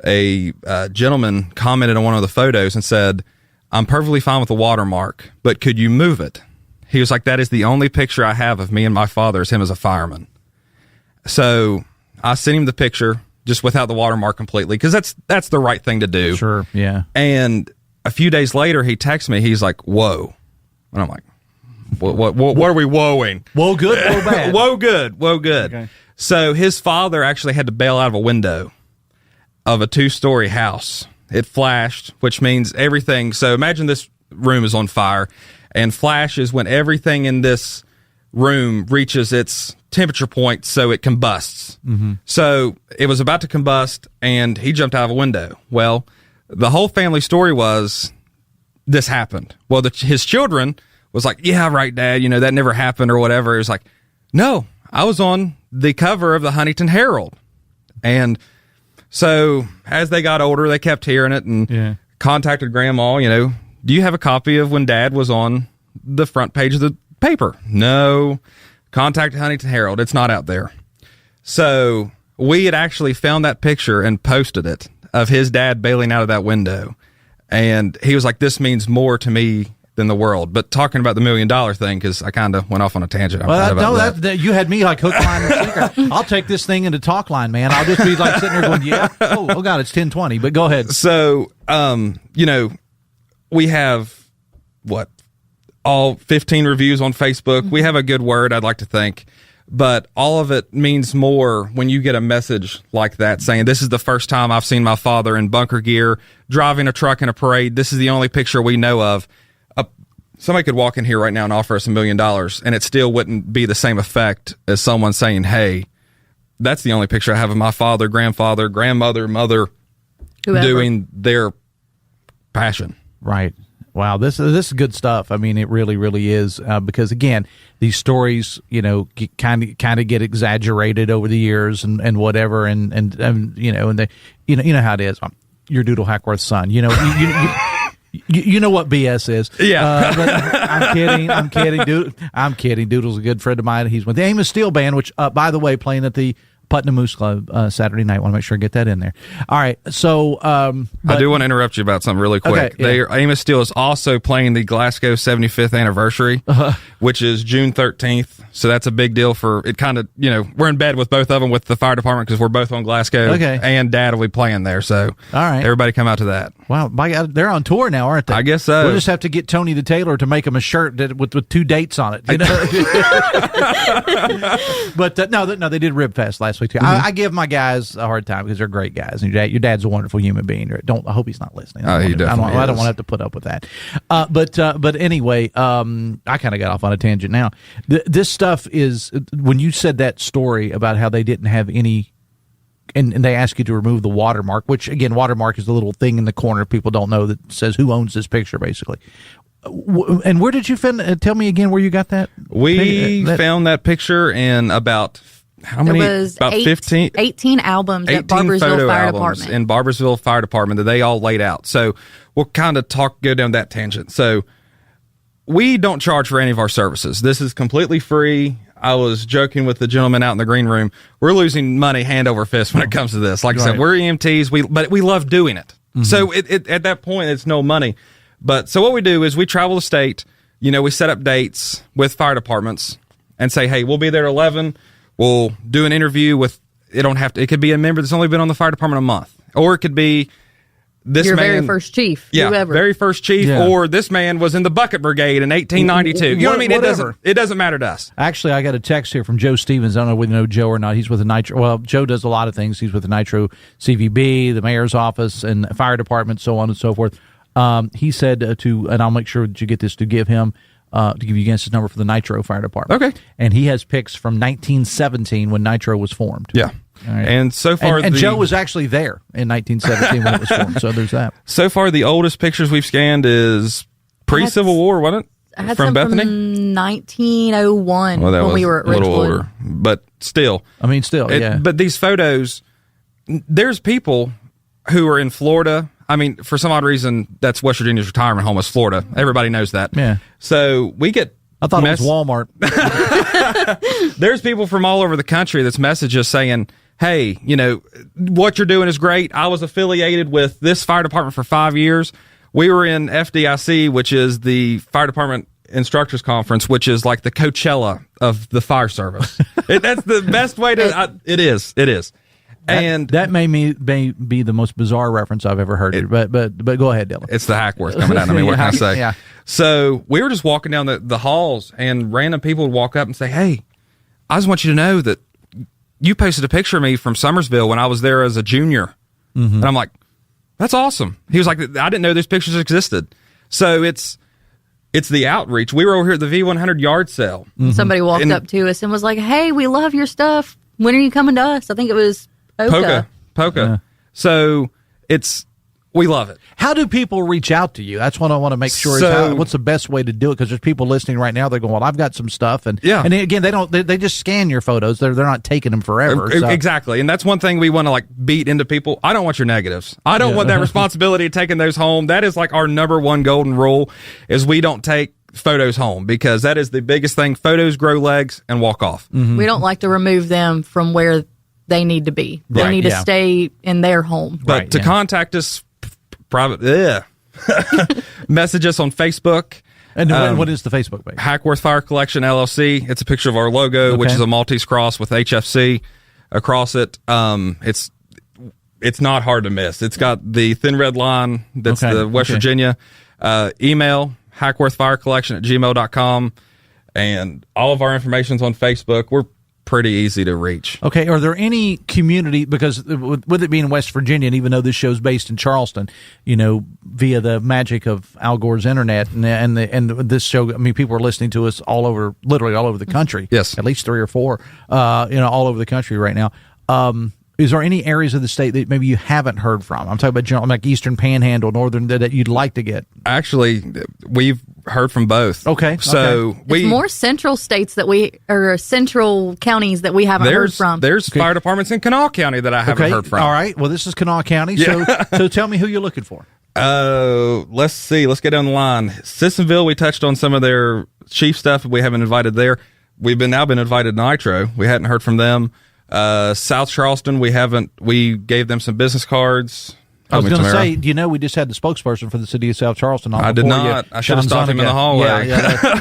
A gentleman commented on one of the photos and said, I'm perfectly fine with the watermark, but could you move it? He was like, that is the only picture I have of me and my father is him as a fireman. So I sent him the picture just without the watermark completely, because that's the right thing to do. Sure, yeah. And a few days later, he texts me. He's like, whoa. And I'm like, what are we whoaing? Whoa good, whoa bad. Whoa good. Okay. So his father actually had to bail out of a window of a 2-story house. It flashed, which means everything. So imagine this room is on fire, and flash is when everything in this room reaches its temperature point, so it combusts. So it was about to combust, and he jumped out of a window. Well, the whole family story was this happened. Well, his children was like, yeah, right, Dad, that never happened or whatever. It was like, no, I was on the cover of the Huntington Herald. And so as they got older, they kept hearing it and contacted Grandma, do you have a copy of when Dad was on the front page of the paper? No. Contacted Huntington Herald. It's not out there. So we had actually found that picture and posted it of his dad bailing out of that window. And he was like, this means more to me than the world. But talking about the $1 million thing, because I kind of went off on a tangent. You had me like hook, line, and sinker. I'll take this thing into talk line, man. I'll just be like sitting there going, yeah. Oh God, it's 10:20. But go ahead. So, we have all 15 reviews on Facebook. We have a good word, I'd like to think. But all of it means more when you get a message like that saying, this is the first time I've seen my father in bunker gear, driving a truck in a parade. This is the only picture we know of. Somebody could walk in here right now and offer us $1 million, and it still wouldn't be the same effect as someone saying, hey, that's the only picture I have of my father, grandfather, grandmother, mother, whoever, doing their passion. Right. Wow, this is good stuff. I mean, it really, really is, because again, these stories, kind of get exaggerated over the years and whatever, and they, how it is. Your Doodle Hackworth's son, you know what BS is. Yeah. But I'm kidding. I'm kidding. Doodle's a good friend of mine. He's with the Amos Steel Band, which, by the way, playing at the Putnam Moose Club Saturday night. Want to make sure I get that in there. All right, so I do want to interrupt you about something really quick. Okay, Amos Steel is also playing the Glasgow 75th anniversary, which is June 13th. So that's a big deal for it. Kind of, we're in bed with both of them with the fire department because we're both on Glasgow. Okay, and Dad will be playing there. So all right, everybody come out to that. Wow, by God, they're on tour now, aren't they? I guess so. We'll just have to get Tony the tailor to make him a shirt with 2 dates on it. But no, they did Rib Fest last week too. I give my guys a hard time because they're great guys. And your dad's a wonderful human being. I hope he's not listening. I don't want to have to put up with that. But anyway, I kind of got off on a tangent now. This stuff is, when you said that story about how they didn't have any, and they ask you to remove the watermark, which again, watermark is the little thing in the corner people don't know that says who owns this picture, basically. And where did you find? Tell me again where you got that. We found that picture in about. How many? It was about 18 albums at Barbersville Fire Department. In Barbersville Fire Department that they all laid out. So we'll kind of go down that tangent. So we don't charge for any of our services. This is completely free. I was joking with the gentleman out in the green room. We're losing money hand over fist when it comes to this. Like I said, we're EMTs, but we love doing it. Mm-hmm. So it at that point, it's no money. But so what we do is we travel the state. We set up dates with fire departments and say, hey, we'll be there at 11. We'll do an interview with, it could be a member that's only been on the fire department a month. Or it could be your very first chief. Yeah, whoever. Very first chief. Yeah. Or this man was in the Bucket Brigade in 1892. You know what I mean? It doesn't matter to us. Actually, I got a text here from Joe Stevens. I don't know whether you know Joe or not. He's with the Nitro. Well, Joe does a lot of things. He's with the Nitro CVB, the mayor's office, and the fire department, so on and so forth. He said and I'll make sure that you get this, to give him, to give you guys his number for the Nitro Fire Department. Okay. And he has pics from 1917 when Nitro was formed. Yeah. Right. And so far, and Joe was actually there in 1917 when it was formed. So there's that. So far, the oldest pictures we've scanned is pre-Civil War, wasn't it? I had from some Bethany? From 1901 when we were at a little Ridgewood. older, but still. Yeah. But these photos, there's people who are in Florida. I mean, for some odd reason, that's West Virginia's retirement home is Florida. Everybody knows that. Yeah. So we get. I thought it was Walmart. There's people from all over the country that's messaged us saying, hey, what you're doing is great. I was affiliated with this fire department for 5 years. We were in FDIC, which is the Fire Department Instructors Conference, which is like the Coachella of the fire service. That's the best way to. It is. And that may be the most bizarre reference I've ever heard. But go ahead, Dylan. It's the Hackworth coming out. I mean, what can I say? Yeah. So we were just walking down the halls, and random people would walk up and say, hey, I just want you to know that you posted a picture of me from Summersville when I was there as a junior. Mm-hmm. And I'm like, that's awesome. He was like, I didn't know those pictures existed. So it's the outreach. We were over here at the V100 yard sale. Mm-hmm. Somebody walked up to us and was like, hey, we love your stuff. When are you coming to us? I think it was Polka. Yeah. So We love it. How do people reach out to you? That's what I want to make sure. What's the best way to do it? Because there's people listening right now. They're going, "Well, I've got some stuff," and again, they just scan your photos. They're not taking them forever. So. Exactly, and that's one thing we want to beat into people. I don't want your negatives. I don't want that responsibility of taking those home. That is our number one golden rule: is we don't take photos home, because that is the biggest thing. Photos grow legs and walk off. Mm-hmm. We don't like to remove them from where they need to be. They need to stay in their home. But to contact us, message us on Facebook. And what is the Facebook page? Hackworth Fire Collection LLC. It's a picture of our logo, which is a Maltese cross with HFC across it. It's not hard to miss. It's got the thin red line. That's the West Virginia. Email hackworthfirecollection@gmail.com, and all of our information's on Facebook. We're pretty easy to reach. Okay, are there any community, because with it being West Virginia, and even though this show's based in Charleston, via the magic of Al Gore's internet and this show, I mean, people are listening to us literally all over the country. Yes, at least 3 or 4, all over the country right now. Is there any areas of the state that maybe you haven't heard from? I'm talking about like Eastern Panhandle, Northern, that you'd like to get. Actually, we've heard from both. Okay, so it's more central states central counties that we haven't heard from. There's fire departments in Kanawha County that I haven't heard from. All right, well, this is Kanawha County, so tell me who you're looking for. Let's see. Let's get down the line. Sissonville, we touched on some of their chief stuff. We haven't invited there. We've now been invited to Nitro. We hadn't heard from them. South Charleston, we gave them some business cards. I was going to say, we just had the spokesperson for the city of South Charleston on. I did not. I should have stopped him in the hallway. All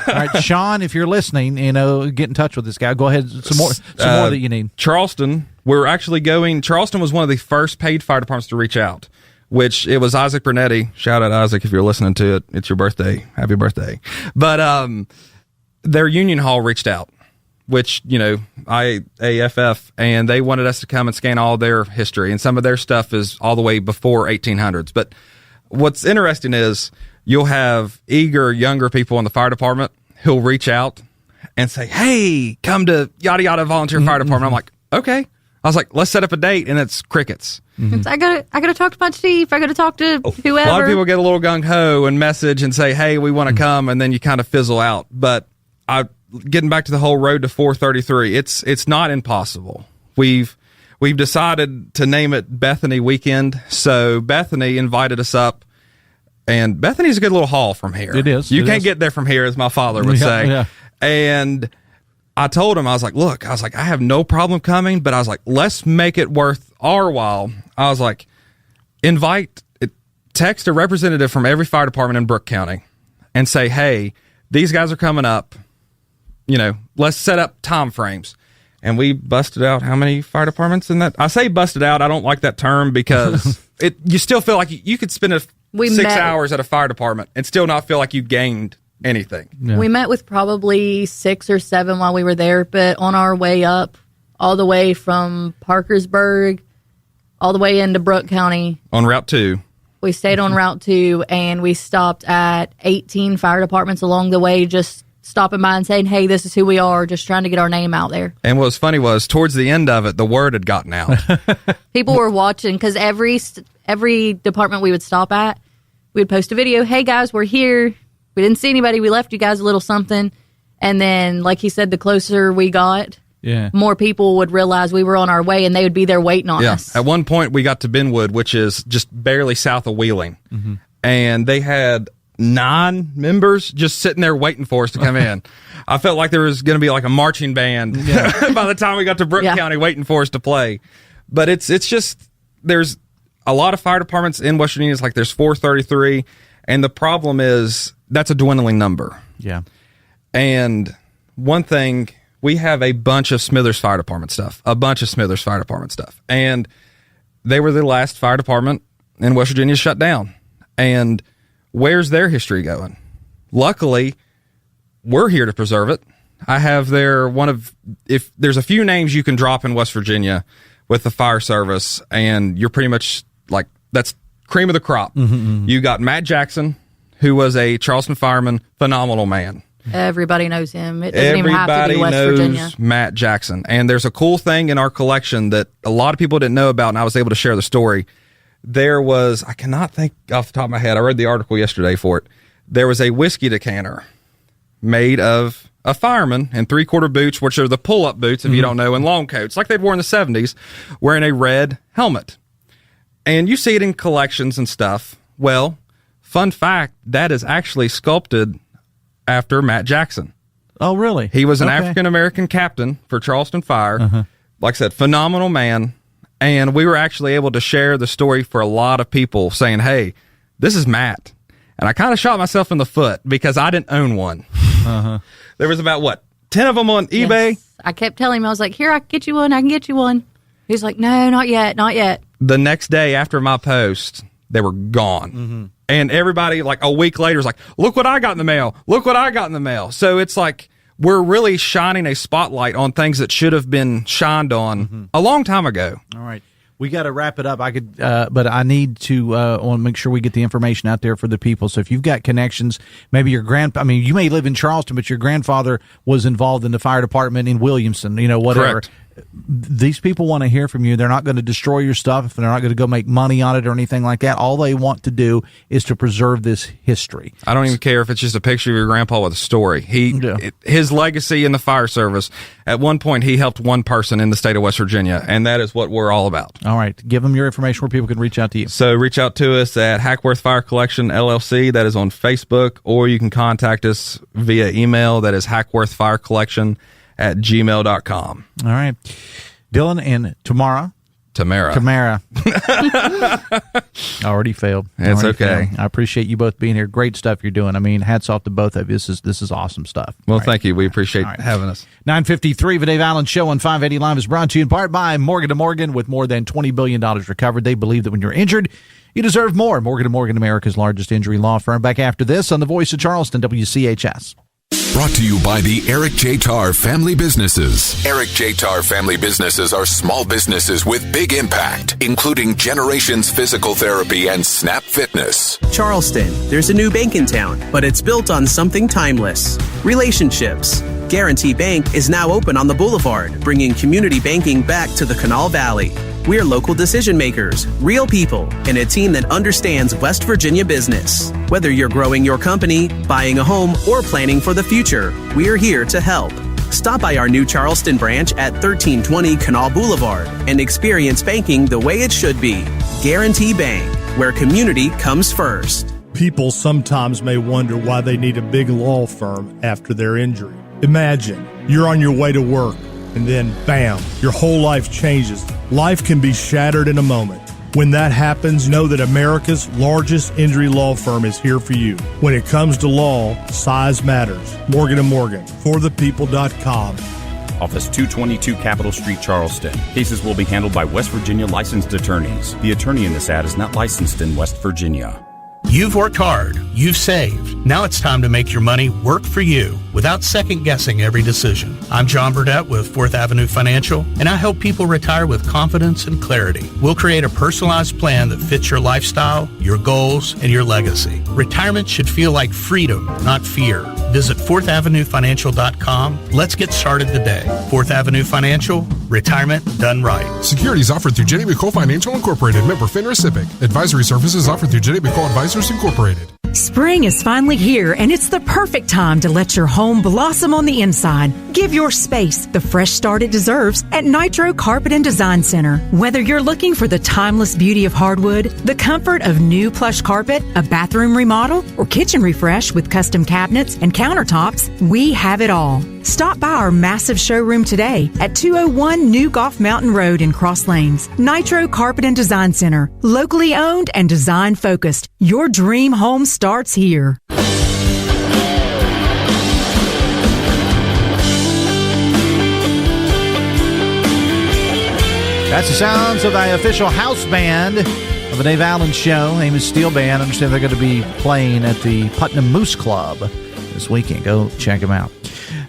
right, Shawn, if you're listening, get in touch with this guy. Go ahead, some more that you need. Charleston, Charleston was one of the first paid fire departments to reach out, which it was Isaac Bernetti. Shout out Isaac if you're listening to it. It's your birthday. Happy birthday. But their union hall reached out, which, IAFF, and they wanted us to come and scan all their history. And some of their stuff is all the way before 1800s. But what's interesting is you'll have eager, younger people in the fire department who'll reach out and say, "Hey, come to yada yada volunteer fire department." I'm like, okay. I was like, let's set up a date, and it's crickets. I gotta talk to my chief. I gotta talk to whoever. A lot of people get a little gung ho and message and say, "Hey, we want to come," and then you kind of fizzle out. But getting back to the whole road to 433, it's not impossible. We've decided to name it Bethany Weekend. So Bethany invited us up, and Bethany's a good little haul from here. It is. You can't get there from here, as my father would say. Yeah. And I told him, I was like, look, I have no problem coming, but I was like, let's make it worth our while. I was like, text a representative from every fire department in Brooke County and say, hey, these guys are coming up. Let's set up time frames. And we busted out how many fire departments in that? I say busted out. I don't like that term because you still feel like you could spend 6 hours at a fire department and still not feel like you gained anything. Yeah. We met with probably 6 or 7 while we were there, but on our way up, all the way from Parkersburg, all the way into Brooke County. On Route 2. We stayed on Route 2, and we stopped at 18 fire departments along the way, just stopping by and saying, hey, this is who we are, just trying to get our name out there. And what was funny was, towards the end of it, the word had gotten out. People were watching, because every department we would stop at, we would post a video, hey, guys, we're here. We didn't see anybody. We left you guys a little something. And then, like he said, the closer we got, more people would realize we were on our way, and they would be there waiting on us. At one point, we got to Benwood, which is just barely south of Wheeling. Mm-hmm. And they had 9 members just sitting there waiting for us to come in. I felt like there was going to be like a marching band by the time we got to Brooke County waiting for us to play. But it's just, there's a lot of fire departments in West Virginia. It's like there's 433. And the problem is that's a dwindling number. Yeah. And one thing, we have a bunch of Smithers Fire Department stuff. And they were the last fire department in West Virginia shut down. And where's their history going? Luckily, we're here to preserve it. I have if there's a few names you can drop in West Virginia with the fire service, and you're pretty much like, that's cream of the crop. Mm-hmm, mm-hmm. You got Matt Jackson, who was a Charleston fireman, phenomenal man. Everybody knows him. It doesn't even have to be West Virginia. Matt Jackson. And there's a cool thing in our collection that a lot of people didn't know about, and I was able to share the story. there was, I cannot think off the top of my head, I read the article yesterday for it. There was a whiskey decanter made of a fireman in 3/4 boots, which are the pull-up boots, if you don't know, and long coats, like they'd worn in the 70s, wearing a red helmet. And you see it in collections and stuff. Well, fun fact, that is actually sculpted after Matt Jackson. Oh, really? He was an African-American captain for Charleston Fire. Like I said, phenomenal man. And we were actually able to share the story for a lot of people saying, hey, this is Matt. And I kind of shot myself in the foot because I didn't own one. There was about, 10 of them on eBay? Yes. I kept telling him, I was like, here, I can get you one. I can get you one. He's like, no, not yet, not yet. The next day after my post, they were gone. And everybody, like a week later, was like, look what I got in the mail. Look what I got in the mail. So it's like we're really shining a spotlight on things that should have been shined on a long time ago. All right. We got to wrap it up. I could, but I need to want to make sure we get the information out there for the people. So if you've got connections, maybe you may live in Charleston, but your grandfather was involved in the fire department in Williamson, whatever. Correct. These people want to hear from you. They're not going to destroy your stuff. They're not going to go make money on it or anything like that. All they want to do is to preserve this history. I don't even care if it's just a picture of your grandpa with a story. His legacy in the fire service, at one point he helped one person in the state of West Virginia, and that is what we're all about. All right. Give them your information where people can reach out to you. So reach out to us at Hackworth Fire Collection LLC. That is on Facebook, or you can contact us via email. That is hackworthfirecollection@gmail.com. All right. Dylan and Tamara. Already failed. It's okay. I appreciate you both being here. Great stuff you're doing. I mean, hats off to both of you. This is awesome stuff. Well, thank you. We appreciate having us. 9:53, the Dave Allen Show on 580 Live is brought to you in part by Morgan & Morgan. With more than $20 billion recovered, they believe that when you're injured, you deserve more. Morgan & Morgan, America's largest injury law firm. Back after this on the Voice of Charleston, WCHS. Brought to you by the Eric J. Tarr Family Businesses. Eric J. Tarr Family Businesses are small businesses with big impact, including Generations Physical Therapy and Snap Fitness. Charleston, there's a new bank in town, but it's built on something timeless: relationships. Guarantee Bank is now open on the Boulevard, bringing community banking back to the Kanawha Valley. We're local decision makers, real people, and a team that understands West Virginia business. Whether you're growing your company, buying a home, or planning for the future, we're here to help. Stop by our new Charleston branch at 1320 Kanawha Boulevard and experience banking the way it should be. Guarantee Bank, where community comes first. People sometimes may wonder why they need a big law firm after their injury. Imagine you're on your way to work, and then, bam, your whole life changes. Life can be shattered in a moment. When that happens, know that America's largest injury law firm is here for you. When it comes to law, size matters. Morgan & Morgan, forthepeople.com. Office 222 Capitol Street, Charleston. Cases will be handled by West Virginia licensed attorneys. The attorney in this ad is not licensed in West Virginia. You've worked hard. You've saved. Now it's time to make your money work for you without second-guessing every decision. I'm John Burdett with 4th Avenue Financial, and I help people retire with confidence and clarity. We'll create a personalized plan that fits your lifestyle, your goals, and your legacy. Retirement should feel like freedom, not fear. Visit 4thavenuefinancial.com. Let's get started today. 4th Avenue Financial, retirement done right. Securities offered through Jenny McCole Financial Incorporated, member FINRA SIPC. Advisory services offered through Jenny McCole Advisors Incorporated. Spring is finally here, and it's the perfect time to let your home blossom on the inside. Give your space the fresh start it deserves at Nitro Carpet and Design Center. Whether you're looking for the timeless beauty of hardwood, the comfort of new plush carpet, a bathroom remodel, or kitchen refresh with custom cabinets and countertops, we have it all. Stop by our massive showroom today at 201 New Golf Mountain Road in Cross Lanes. Nitro Carpet and Design Center, locally owned and design focused. Your dream home starts here. That's the sounds of the official house band of the Dave Allen Show. Name is Steel Band. I understand they're going to be playing at the Putnam Moose Club this weekend. Go check them out.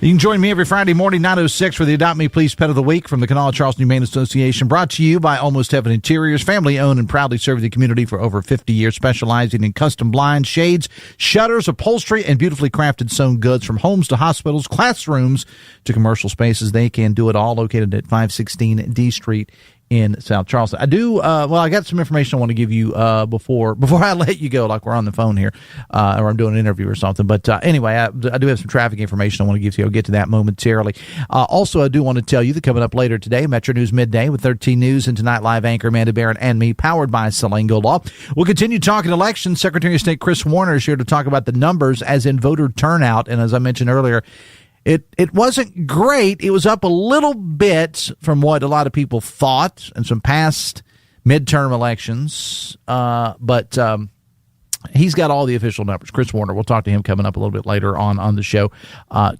You can join me every Friday morning, 9:06, for the Adopt Me Please Pet of the Week from the Kanawha Charleston Humane Association, brought to you by Almost Heaven Interiors, family-owned and proudly serving the community for over 50 years, specializing in custom blinds, shades, shutters, upholstery, and beautifully crafted sewn goods from homes to hospitals, classrooms to commercial spaces. They can do it all, located at 516 D Street in South Charleston. I do, I got some information I want to give you before I let you go, like we're on the phone here, or I'm doing an interview or something. But anyway, I do have some traffic information I want to give to you. I'll get to that momentarily. Also, I do want to tell you that coming up later today, Metro News Midday with 13 News and Tonight Live anchor Amanda Barron and me, powered by Salango Law. We'll continue talking elections. Secretary of State Chris Warner is here to talk about the numbers as in voter turnout. And as I mentioned earlier, It wasn't great. It was up a little bit from what a lot of people thought in some past midterm elections, but he's got all the official numbers. Chris Warner, we'll talk to him coming up a little bit later on the show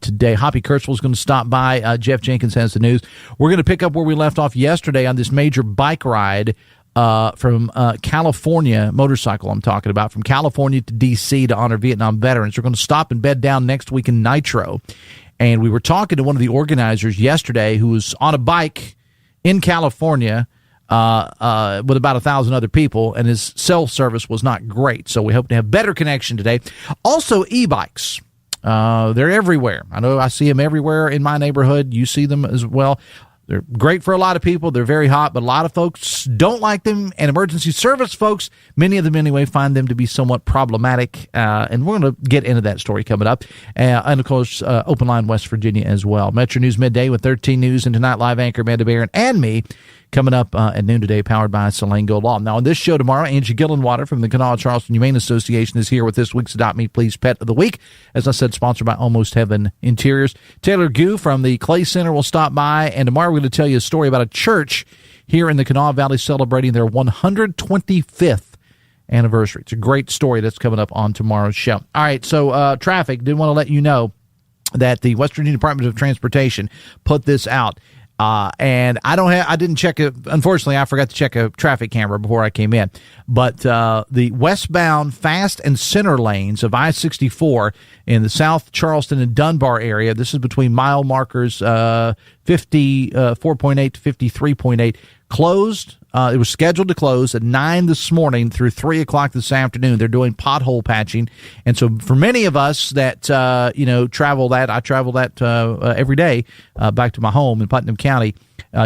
today. Hoppy Kurtzwell is going to stop by. Jeff Jenkins has the news. We're going to pick up where we left off yesterday on this major bike ride from California, motorcycle I'm talking about, from California to D.C. to honor Vietnam veterans. We're going to stop and bed down next week in Nitro. And we were talking to one of the organizers yesterday who was on a bike in California with about 1,000 other people, and his cell service was not great. So we hope to have better connection today. Also, e-bikes. They're everywhere. I know I see them everywhere in my neighborhood. You see them as well. They're great for a lot of people. They're very hot, but a lot of folks don't like them. And emergency service folks, many of them anyway, find them to be somewhat problematic. And we're going to get into that story coming up. And, of course, Open Line West Virginia as well. Metro News Midday with 13 News and Tonight Live anchor Amanda Barron and me coming up at noon today, powered by Salango Law. Now, on this show tomorrow, Angie Gillenwater from the Kanawha Charleston Humane Association is here with this week's Adopt Me Please Pet of the Week. As I said, sponsored by Almost Heaven Interiors. Taylor Gu from the Clay Center will stop by, and tomorrow we're going to tell you a story about a church here in the Kanawha Valley celebrating their 125th anniversary. It's a great story that's coming up on tomorrow's show. All right, so traffic. Did want to let you know that the West Virginia Department of Transportation put this out. And I didn't check it. Unfortunately, I forgot to check a traffic camera before I came in. But the westbound fast and center lanes of I-64 in the South Charleston and Dunbar area, this is between mile markers 54.8 to 53.8, closed. It was scheduled to close at 9 this morning through 3 o'clock this afternoon. They're doing pothole patching. And so for many of us that, travel that, I travel that every day back to my home in Putnam County.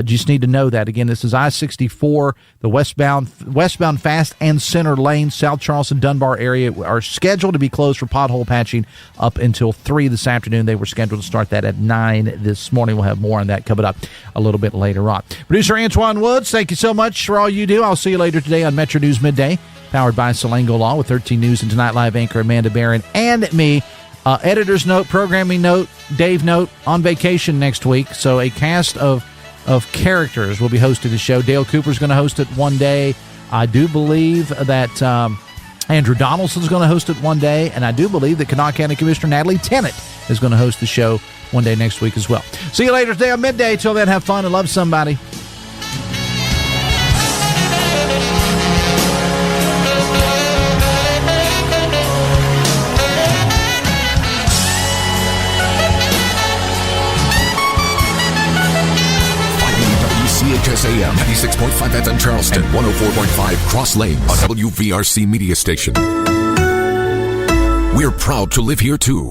Just need to know that. Again, this is I-64, the westbound fast and center lane, South Charleston, Dunbar area are scheduled to be closed for pothole patching up until 3 this afternoon. They were scheduled to start that at 9 this morning. We'll have more on that coming up a little bit later on. Producer Antoine Woods, thank you so much for all you do. I'll see you later today on Metro News Midday, powered by Salango Law with 13 News and Tonight Live anchor Amanda Barron and me. Editor's note, programming note, Dave note, on vacation next week. So a cast of characters will be hosting the show. Dale Cooper's going to host it one day. I do believe that Andrew Donaldson's going to host it one day, and I do believe that Kanawha County Commissioner Natalie Tennant is going to host the show one day next week as well. See you later today on Midday. Till then, have fun and love somebody. WCHS AM 96.5 FM Charleston and 104.5 Cross Lanes, a WVRC media station. We're proud to live here too.